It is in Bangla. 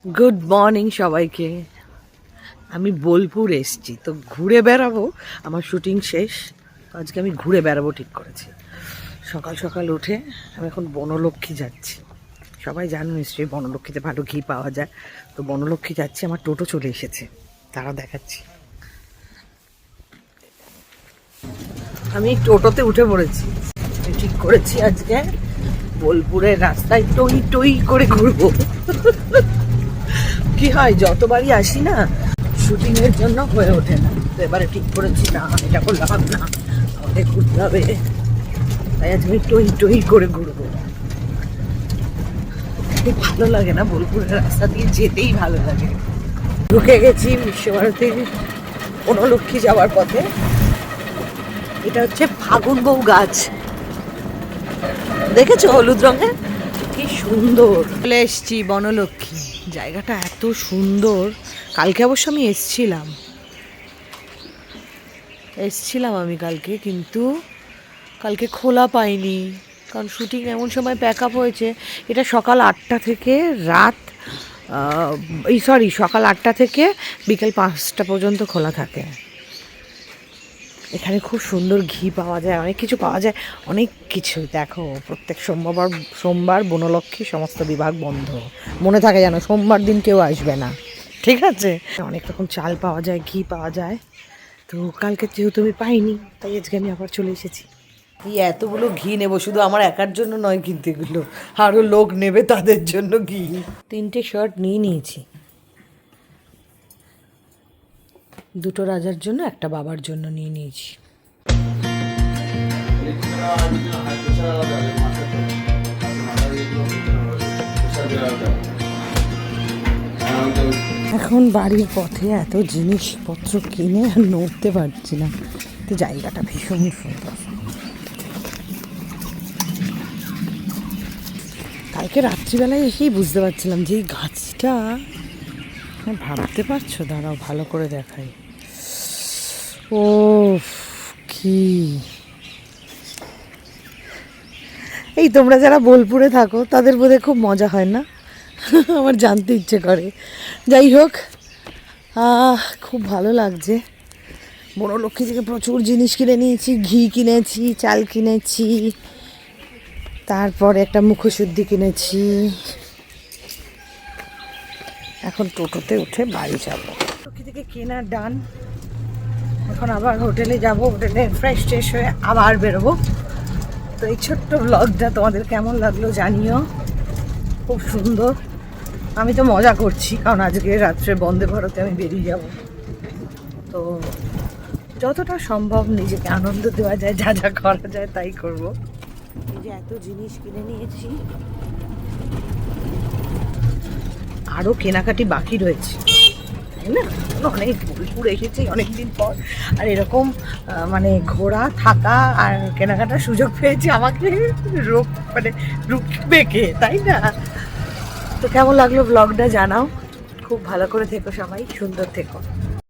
গুড মর্নিং সবাইকে। আমি বোলপুর এসছি, তো ঘুরে বেড়াবো। আমার শুটিং শেষ, আজকে আমি ঘুরে বেড়াবো ঠিক করেছি। সকাল সকাল উঠে আমি এখন বনলক্ষ্মী যাচ্ছি। সবাই জানো নিশ্চয়ই বনলক্ষ্মীতে ভালো ঘি পাওয়া যায়, তো বনলক্ষ্মী যাচ্ছি। আমার টোটো চলে এসেছে, তারা দেখাচ্ছি। আমি টোটোতে উঠে পড়েছি, ঠিক করেছি আজকে বোলপুরের রাস্তায় টই টই করে ঘুরবো। কি হয়, যতবারই আসি না শুটিং এর জন্য হয়ে ওঠে না, তো এবারে ঠিক করেছি না, এটা করলে হবে না, আমাকে ঘুরতে হবে। তাই আজ আমি টই টই করে ঘুরবো। খুব ভালো লাগে না, বোলপুরের রাস্তা দিয়ে যেতেই ভালো লাগে। ঢুকে গেছি বিশ্বভারতীর বনলক্ষ্মী যাওয়ার পথে। এটা হচ্ছে ফাগুন বউ গাছ, দেখেছো হলুদ রঙের, কি সুন্দর। চলে এসছি বনলক্ষ্মী, জায়গাটা এত সুন্দর। কালকে অবশ্য আমি এসছিলাম আমি কালকে, কিন্তু কালকে খোলা পাইনি, কারণ শুটিং এমন সময় প্যাক আপ হয়েছে। এটা সকাল 8টা থেকে সকাল 8টা থেকে বিকেল 5টা পর্যন্ত খোলা থাকে। এখানে খুব সুন্দর ঘি পাওয়া যায়, অনেক কিছু পাওয়া যায়, অনেক কিছু। দেখো, প্রত্যেক সোমবার বনলক্ষ্মী সমস্ত বিভাগ বন্ধ। মনে থাকে যেন সোমবার দিন কেউ আসবে না, ঠিক আছে। অনেক রকম চাল পাওয়া যায়, ঘি পাওয়া যায়। তো কালকে যেহেতু আমি পাইনি, তাই আজকে আমি আবার চলে এসেছি। কি এতগুলো ঘি নেবো, শুধু আমার একার জন্য নয় কিন্তু এগুলো, আরও লোক নেবে, তাদের জন্য ঘি। 3টে শার্ট নিয়ে নিয়েছি, 2টো রাজার জন্য, একটা বাবার জন্য নিয়ে নিয়েছি। এখন বাড়ির পথে এত জিনিসপত্র কিনে আর নড়তে পারছি না, তো জায়গাটা ভীষণ সুন্দর। কালকে রাত্রিবেলায় এসেই বুঝতে পারছিলাম যে এই গাছটা, ভাবতে পারছো, দাঁড়াও ভালো করে দেখাই। ও কি, এই তোমরা যারা বোলপুরে থাকো তাদের বোধহয় খুব মজা হয় না? আমার জানতে ইচ্ছে করে। যাই হোক, খুব ভালো লাগছে। বনলক্ষ্মী থেকে প্রচুর জিনিস কিনে নিয়েছি, ঘি কিনেছি, চাল কিনেছি, তারপরে একটা মুখশুদ্ধি কিনেছি। এখন টোটোতে উঠে বাড়ি যাবো। লক্ষ্মী থেকে কেনা ডান, এখন আবার হোটেলে যাব, হোটেলে ফ্রেশ ট্রেশ হয়ে আবার বেরোবো। তো এই ছোট্ট ব্লগটা তোমাদের কেমন লাগলো জানিও, খুব সুন্দর। আমি তো মজা করছি, কারণ আজকে রাত্রে বন্দে ভারতে আমি বেরিয়ে যাব। তো যতটা সম্ভব নিজেকে আনন্দ দেওয়া যায়, যা যা করা যায় তাই করব। এই যে এত জিনিস কিনে নিয়েছি, আরও কেনাকাটি বাকি রয়েছে, তাই না? অনেক বোলপুর এসেছি অনেকদিন পর, আর এরকম মানে ঘোরা, থাকা আর কেনাকাটার সুযোগ পেয়েছি, আমাকে রুখবে কে, তাই না? তো কেমন লাগলো ব্লগটা জানাও, খুব ভালো করে থেকো সবাই, সুন্দর থেকো।